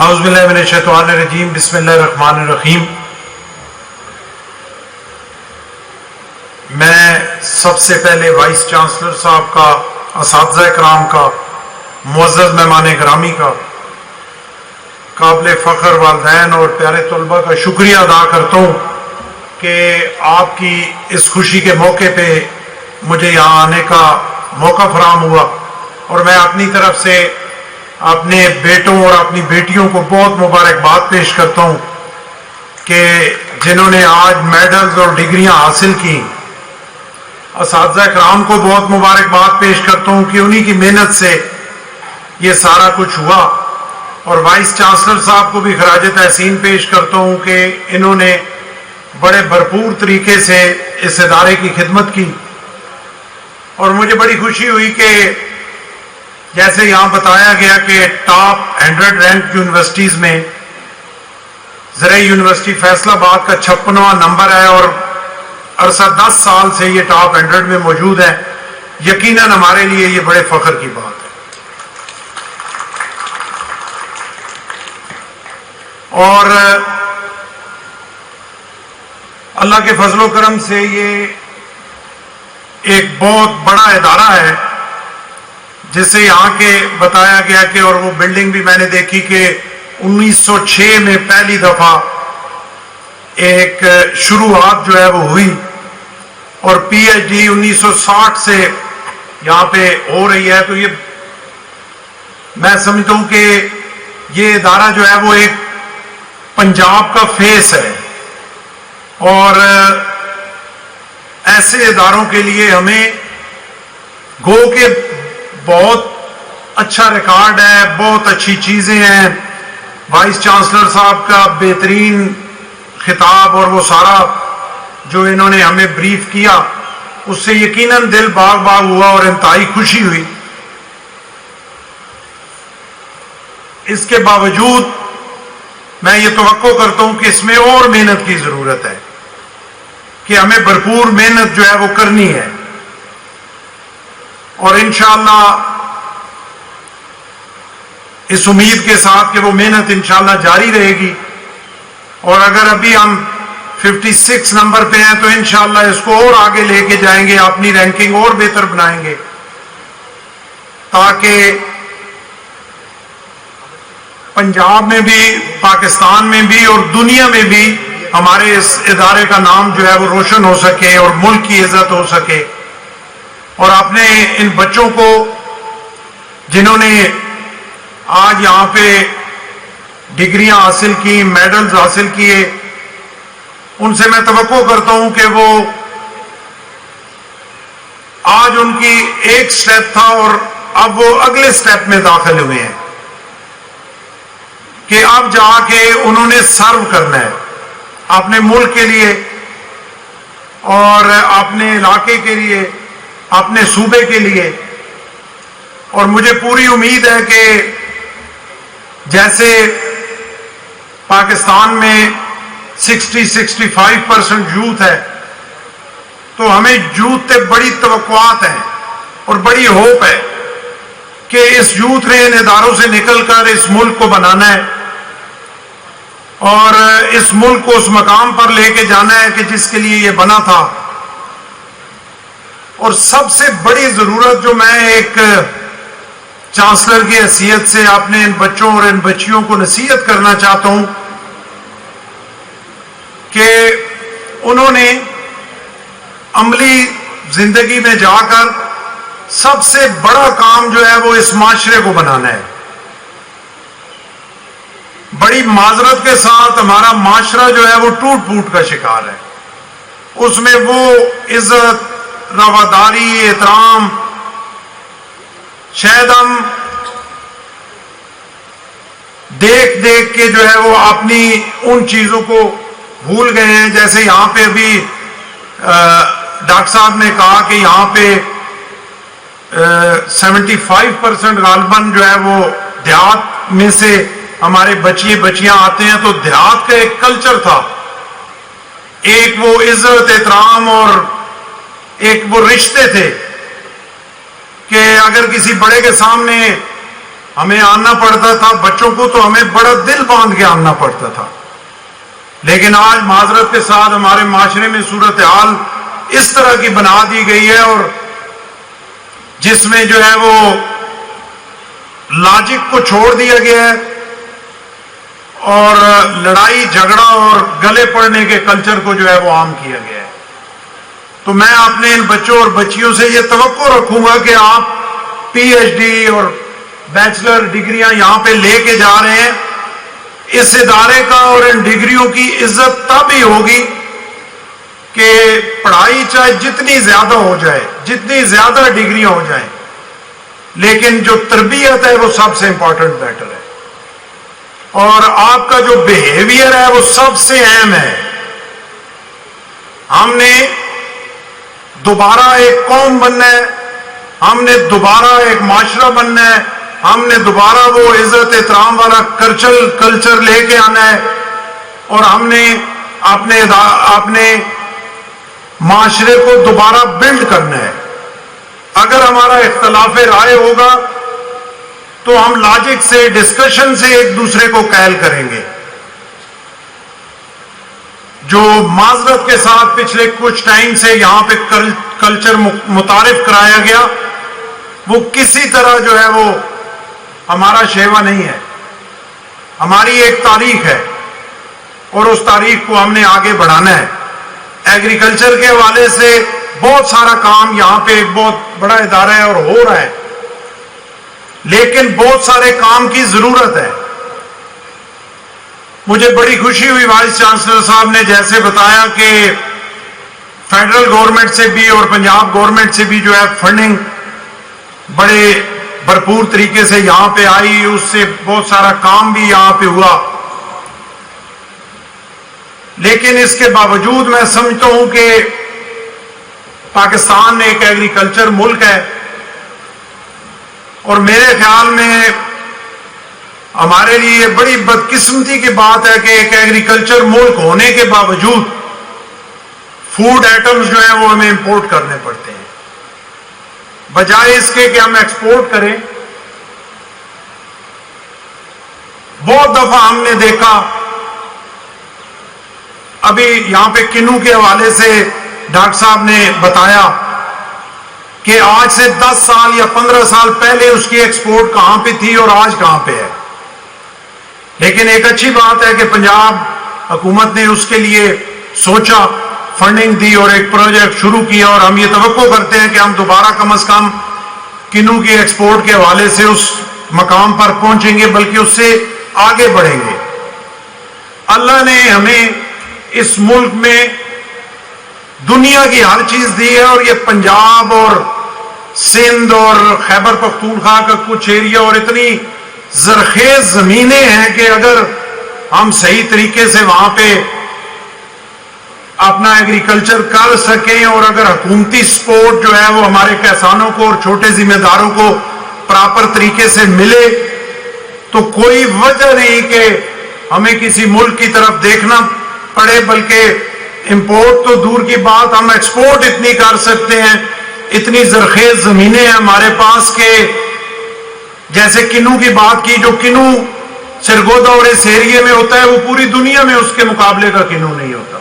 اعوذ باللہ من الشیطان الرجیم بسم اللہ الرحمن الرحیم۔ میں سب سے پہلے وائس چانسلر صاحب کا، اساتذہ کرام کا، معزز مہمان گرامی کا، قابل فخر والدین اور پیارے طلباء کا شکریہ ادا کرتا ہوں کہ آپ کی اس خوشی کے موقع پہ مجھے یہاں آنے کا موقع فراہم ہوا، اور میں اپنی طرف سے اپنے بیٹوں اور اپنی بیٹیوں کو بہت مبارکباد پیش کرتا ہوں کہ جنہوں نے آج میڈلز اور ڈگریاں حاصل کی۔ اساتذہ کرام کو بہت مبارکباد پیش کرتا ہوں کہ انہی کی محنت سے یہ سارا کچھ ہوا، اور وائس چانسلر صاحب کو بھی خراج تحسین پیش کرتا ہوں کہ انہوں نے بڑے بھرپور طریقے سے اس ادارے کی خدمت کی۔ اور مجھے بڑی خوشی ہوئی کہ جیسے یہاں بتایا گیا کہ ٹاپ 100 رینک یونیورسٹیز میں زرعی یونیورسٹی فیصل آباد کا 56واں نمبر ہے، اور عرصہ 10 سال سے یہ ٹاپ 100 میں موجود ہے۔ یقیناً ہمارے لیے یہ بڑے فخر کی بات ہے، اور اللہ کے فضل و کرم سے یہ ایک بہت بڑا ادارہ ہے جسے یہاں کے بتایا گیا کہ، اور وہ بلڈنگ بھی میں نے دیکھی کہ 1906 میں پہلی دفعہ ایک شروعات جو ہے وہ ہوئی، اور پی ایچ ڈی 1960 سے یہاں پہ ہو رہی ہے۔ تو یہ میں سمجھتا ہوں کہ یہ ادارہ جو ہے وہ ایک پنجاب کا فیس ہے، اور ایسے اداروں کے لیے ہمیں گو کہ بہت اچھا ریکارڈ ہے، بہت اچھی چیزیں ہیں۔ وائس چانسلر صاحب کا بہترین خطاب اور وہ سارا جو انہوں نے ہمیں بریف کیا، اس سے یقیناً دل باغ باغ ہوا اور انتہائی خوشی ہوئی۔ اس کے باوجود میں یہ توقع کرتا ہوں کہ اس میں اور محنت کی ضرورت ہے، کہ ہمیں بھرپور محنت جو ہے وہ کرنی ہے، اور انشاءاللہ اس امید کے ساتھ کہ وہ محنت انشاءاللہ جاری رہے گی، اور اگر ابھی ہم 56 نمبر پہ ہیں تو انشاءاللہ اس کو اور آگے لے کے جائیں گے، اپنی رینکنگ اور بہتر بنائیں گے، تاکہ پنجاب میں بھی، پاکستان میں بھی اور دنیا میں بھی ہمارے اس ادارے کا نام جو ہے وہ روشن ہو سکے اور ملک کی عزت ہو سکے۔ اور آپ نے ان بچوں کو جنہوں نے آج یہاں پہ ڈگریاں حاصل کی، میڈلز حاصل کیے، ان سے میں توقع کرتا ہوں کہ وہ آج ان کی ایک سٹیپ تھا اور اب وہ اگلے سٹیپ میں داخل ہوئے ہیں، کہ اب جا کے انہوں نے سرو کرنا ہے اپنے ملک کے لیے اور اپنے علاقے کے لیے، اپنے صوبے کے لیے۔ اور مجھے پوری امید ہے کہ جیسے پاکستان میں 60-65% یوتھ ہے، تو ہمیں یوتھ سے بڑی توقعات ہیں اور بڑی ہوپ ہے کہ اس یوتھ نے ان اداروں سے نکل کر اس ملک کو بنانا ہے، اور اس ملک کو اس مقام پر لے کے جانا ہے کہ جس کے لیے یہ بنا تھا۔ اور سب سے بڑی ضرورت جو میں ایک چانسلر کی حیثیت سے اپنے ان بچوں اور ان بچیوں کو نصیحت کرنا چاہتا ہوں کہ انہوں نے عملی زندگی میں جا کر سب سے بڑا کام جو ہے وہ اس معاشرے کو بنانا ہے۔ بڑی معذرت کے ساتھ ہمارا معاشرہ جو ہے وہ ٹوٹ پھوٹ کا شکار ہے، اس میں وہ عزت، رواداری، احترام شاید ہم دیکھ دیکھ کے جو ہے وہ اپنی ان چیزوں کو بھول گئے ہیں۔ جیسے یہاں پہ ابھی ڈاکٹر صاحب نے کہا کہ یہاں پہ 75% غالباً جو ہے وہ دیہات میں سے ہمارے بچیاں آتے ہیں، تو دیہات کا ایک کلچر تھا، ایک وہ عزت، احترام اور ایک وہ رشتے تھے کہ اگر کسی بڑے کے سامنے ہمیں آنا پڑتا تھا، بچوں کو تو ہمیں بڑا دل باندھ کے آنا پڑتا تھا. لیکن آج معذرت کے ساتھ ہمارے معاشرے میں صورتحال اس طرح کی بنا دی گئی ہے، اور جس میں جو ہے وہ لاجک کو چھوڑ دیا گیا ہے اور لڑائی جھگڑا اور گلے پڑنے کے کلچر کو جو ہے وہ عام کیا گیا ہے. تو میں اپنے ان بچوں اور بچیوں سے یہ توقع رکھوں گا کہ آپ پی ایچ ڈی اور بیچلر ڈگریاں یہاں پہ لے کے جا رہے ہیں. اس ادارے کا اور ان ڈگریوں کی عزت تب ہی ہوگی کہ پڑھائی چاہے جتنی زیادہ ہو جائے، جتنی زیادہ ڈگریاں ہو جائیں، لیکن جو تربیت ہے وہ سب سے امپورٹنٹ میٹر ہے. اور آپ کا جو بیہیویئر ہے وہ سب سے اہم ہے. ہم نے دوبارہ ایک قوم بننا ہے، ہم نے دوبارہ ایک معاشرہ بننا ہے، ہم نے دوبارہ وہ عزت احترام والا کلچر لے کے آنا ہے، اور ہم نے اپنے معاشرے کو دوبارہ بلڈ کرنا ہے. اگر ہمارا اختلاف رائے ہوگا تو ہم لاجک سے، ڈسکشن سے ایک دوسرے کو قائل کریں گے. جو معذرت کے ساتھ پچھلے کچھ ٹائم سے یہاں پہ کلچر متعارف کرایا گیا، وہ کسی طرح جو ہے وہ ہمارا شیوا نہیں ہے. ہماری ایک تاریخ ہے اور اس تاریخ کو ہم نے آگے بڑھانا ہے. ایگریکلچر کے حوالے سے بہت سارا کام یہاں پہ ایک بہت بڑا ادارہ ہے اور ہو رہا ہے، لیکن بہت سارے کام کی ضرورت ہے. مجھے بڑی خوشی ہوئی وائس چانسلر صاحب نے جیسے بتایا کہ فیڈرل گورنمنٹ سے بھی اور پنجاب گورنمنٹ سے بھی جو ہے فنڈنگ بڑے بھرپور طریقے سے یہاں پہ آئی، اس سے بہت سارا کام بھی یہاں پہ ہوا. لیکن اس کے باوجود میں سمجھتا ہوں کہ پاکستان ایک ایگریکلچر ملک ہے، اور میرے خیال میں ہمارے لیے بڑی بدقسمتی کی بات ہے کہ ایک ایگریکلچر ملک ہونے کے باوجود فوڈ آئٹمز جو ہیں وہ ہمیں امپورٹ کرنے پڑتے ہیں، بجائے اس کے کہ ہم ایکسپورٹ کریں. بہت دفعہ ہم نے دیکھا، ابھی یہاں پہ کنو کے حوالے سے ڈاکٹر صاحب نے بتایا کہ آج سے 10 سال یا 15 سال پہلے اس کی ایکسپورٹ کہاں پہ تھی اور آج کہاں پہ ہے. لیکن ایک اچھی بات ہے کہ پنجاب حکومت نے اس کے لیے سوچا، فنڈنگ دی اور ایک پروجیکٹ شروع کیا، اور ہم یہ توقع کرتے ہیں کہ ہم دوبارہ کم از کم کنو کی ایکسپورٹ کے حوالے سے اس مقام پر پہنچیں گے، بلکہ اس سے آگے بڑھیں گے. اللہ نے ہمیں اس ملک میں دنیا کی ہر چیز دی ہے، اور یہ پنجاب اور سندھ اور خیبر پختونخوا کا کچھ ایریا اور اتنی زرخیز زمینیں ہیں کہ اگر ہم صحیح طریقے سے وہاں پہ اپنا ایگریکلچر کر سکیں، اور اگر حکومتی سپورٹ جو ہے وہ ہمارے کسانوں کو اور چھوٹے ذمہ داروں کو پراپر طریقے سے ملے، تو کوئی وجہ نہیں کہ ہمیں کسی ملک کی طرف دیکھنا پڑے. بلکہ امپورٹ تو دور کی بات، ہم ایکسپورٹ اتنی کر سکتے ہیں. اتنی زرخیز زمینیں ہیں ہمارے پاس کہ جیسے کنو کی بات کی، جو کنو سرگودا اور اس ایریے میں ہوتا ہے وہ پوری دنیا میں اس کے مقابلے کا کنو نہیں ہوتا.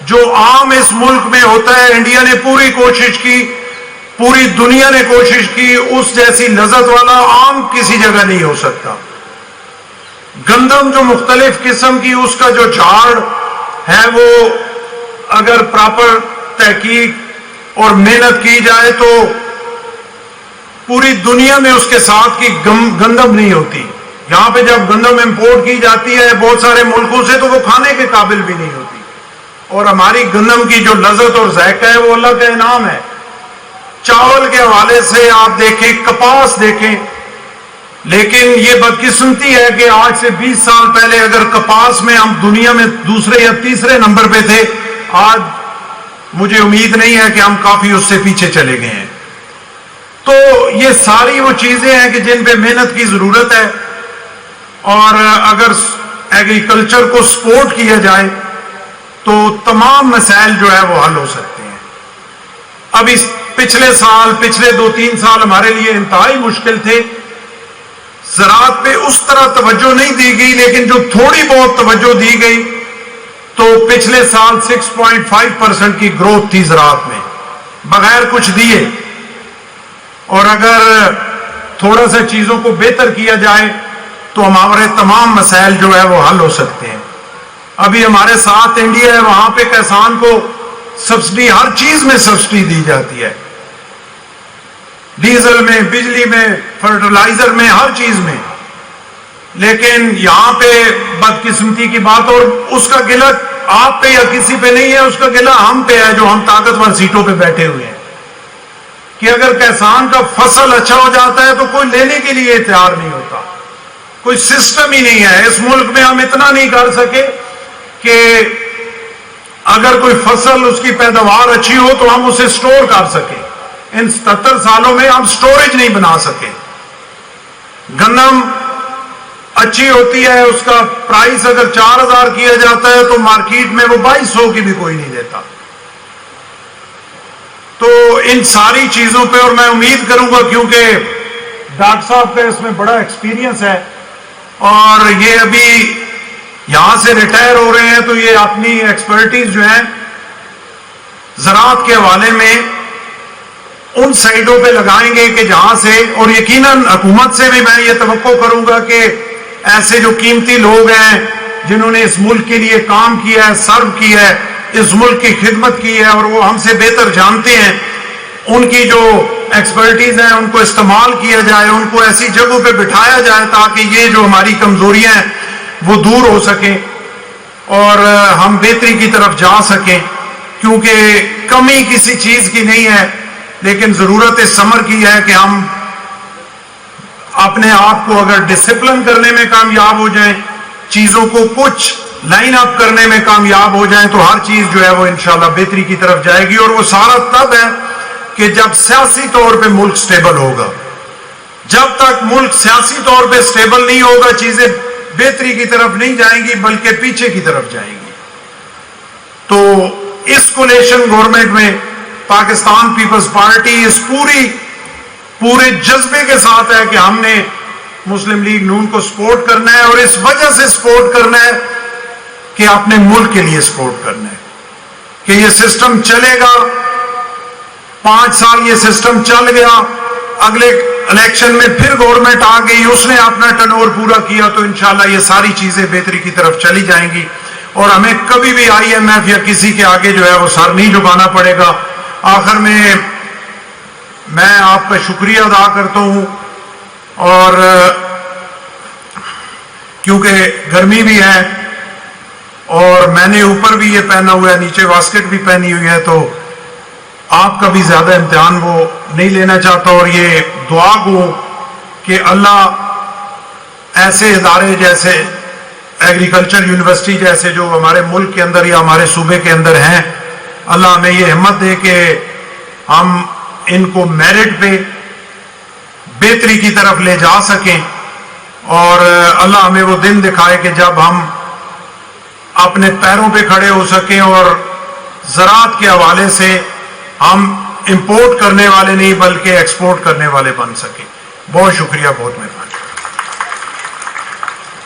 جو عام اس ملک میں ہوتا ہے، انڈیا نے پوری کوشش کی، پوری دنیا نے کوشش کی، اس جیسی لذت والا عام کسی جگہ نہیں ہو سکتا. گندم جو مختلف قسم کی، اس کا جو جھاڑ ہے وہ اگر پراپر تحقیق اور محنت کی جائے تو پوری دنیا میں اس کے ساتھ کی گندم نہیں ہوتی. یہاں پہ جب گندم امپورٹ کی جاتی ہے بہت سارے ملکوں سے تو وہ کھانے کے قابل بھی نہیں ہوتی. اور ہماری گندم کی جو لذت اور ذائقہ ہے وہ اللہ کا انعام ہے. چاول کے حوالے سے آپ دیکھیں، کپاس دیکھیں، لیکن یہ بدقسمتی ہے کہ آج سے 20 سال پہلے اگر کپاس میں ہم دنیا میں دوسرے یا تیسرے نمبر پہ تھے، آج مجھے امید نہیں ہے کہ ہم کافی اس سے پیچھے چلے گئے ہیں. تو یہ ساری وہ چیزیں ہیں کہ جن پہ محنت کی ضرورت ہے، اور اگر ایگریکلچر کو سپورٹ کیا جائے تو تمام مسائل جو ہے وہ حل ہو سکتے ہیں. اب اس پچھلے 2-3 سال ہمارے لیے انتہائی مشکل تھے. زراعت پہ اس طرح توجہ نہیں دی گئی، لیکن جو تھوڑی بہت توجہ دی گئی تو پچھلے سال 6.5% کی گروتھ تھی زراعت میں بغیر کچھ دیے. اور اگر تھوڑا سا چیزوں کو بہتر کیا جائے تو ہمارے تمام مسائل جو ہے وہ حل ہو سکتے ہیں. ابھی ہمارے ساتھ انڈیا ہے، وہاں پہ کسان کو سبسڈی، ہر چیز میں سبسڈی دی جاتی ہے، ڈیزل میں، بجلی میں، فرٹیلائزر میں، ہر چیز میں. لیکن یہاں پہ بدقسمتی کی بات، اور اس کا گلہ آپ پہ یا کسی پہ نہیں ہے، اس کا گلہ ہم پہ ہے جو ہم طاقتور سیٹوں پہ بیٹھے ہوئے ہیں، کہ اگر کسان کا فصل اچھا ہو جاتا ہے تو کوئی لینے کے لیے تیار نہیں ہوتا. کوئی سسٹم ہی نہیں ہے. اس ملک میں ہم اتنا نہیں کر سکے کہ اگر کوئی فصل، اس کی پیداوار اچھی ہو تو ہم اسے سٹور کر سکیں. ان 77 سالوں میں ہم سٹوریج نہیں بنا سکے. گندم اچھی ہوتی ہے، اس کا پرائس اگر 4000 کیا جاتا ہے تو مارکیٹ میں وہ 2200 کی بھی کوئی نہیں دیتا. تو ان ساری چیزوں پہ، اور میں امید کروں گا کیونکہ ڈاکٹر صاحب کا اس میں بڑا ایکسپیرینس ہے اور یہ ابھی یہاں سے ریٹائر ہو رہے ہیں، تو یہ اپنی ایکسپرٹیز جو ہے زراعت کے حوالے میں ان سائڈوں پہ لگائیں گے کہ جہاں سے، اور یقیناً حکومت سے بھی میں یہ توقع کروں گا کہ ایسے جو قیمتی لوگ ہیں جنہوں نے اس ملک کے لیے کام کیا ہے، سرو کیا ہے، اس ملک کی خدمت کی ہے اور وہ ہم سے بہتر جانتے ہیں، ان کی جو ایکسپرٹیز ہیں ان کو استعمال کیا جائے، ان کو ایسی جگہوں پہ بٹھایا جائے تاکہ یہ جو ہماری کمزوریاں ہیں وہ دور ہو سکیں اور ہم بہتری کی طرف جا سکیں. کیونکہ کمی کسی چیز کی نہیں ہے، لیکن ضرورت اس امر کی ہے کہ ہم اپنے آپ کو اگر ڈسپلن کرنے میں کامیاب ہو جائیں، چیزوں کو کچھ لائن اپ کرنے میں کامیاب ہو جائیں، تو ہر چیز جو ہے وہ انشاءاللہ بہتری کی طرف جائے گی. اور وہ سارا تب ہے کہ جب سیاسی طور پہ ملک سٹیبل ہوگا. جب تک ملک سیاسی طور پہ سٹیبل نہیں ہوگا، چیزیں بہتری کی طرف نہیں جائیں گی بلکہ پیچھے کی طرف جائیں گی. تو اس کولیشن گورنمنٹ میں پاکستان پیپلز پارٹی اس پورے جذبے کے ساتھ ہے کہ ہم نے مسلم لیگ نون کو سپورٹ کرنا ہے، اور اس وجہ سے سپورٹ کرنا ہے کہ اپنے ملک کے لیے سپورٹ کرنا ہے کہ یہ سسٹم چلے گا. 5 سال یہ سسٹم چل گیا، اگلے الیکشن میں پھر گورنمنٹ آ گئی، اس نے اپنا ٹرنور پورا کیا، تو انشاءاللہ یہ ساری چیزیں بہتری کی طرف چلی جائیں گی اور ہمیں کبھی بھی IMF یا کسی کے آگے جو ہے وہ سر نہیں جھکانا پڑے گا. آخر میں آپ کا شکریہ ادا کرتا ہوں، اور کیونکہ گرمی بھی ہے اور میں نے اوپر بھی یہ پہنا ہوا ہے، نیچے واسکٹ بھی پہنی ہوئی ہے، تو آپ کا بھی زیادہ امتحان وہ نہیں لینا چاہتا. اور یہ دعا گو کہ اللہ ایسے ادارے جیسے ایگریکلچر یونیورسٹی جیسے جو ہمارے ملک کے اندر یا ہمارے صوبے کے اندر ہیں، اللہ ہمیں یہ ہمت دے کہ ہم ان کو میرٹ پہ بہتری کی طرف لے جا سکیں، اور اللہ ہمیں وہ دن دکھائے کہ جب ہم اپنے پیروں پہ کھڑے ہو سکیں اور زراعت کے حوالے سے ہم امپورٹ کرنے والے نہیں بلکہ ایکسپورٹ کرنے والے بن سکیں. بہت شکریہ، بہت مہربانی.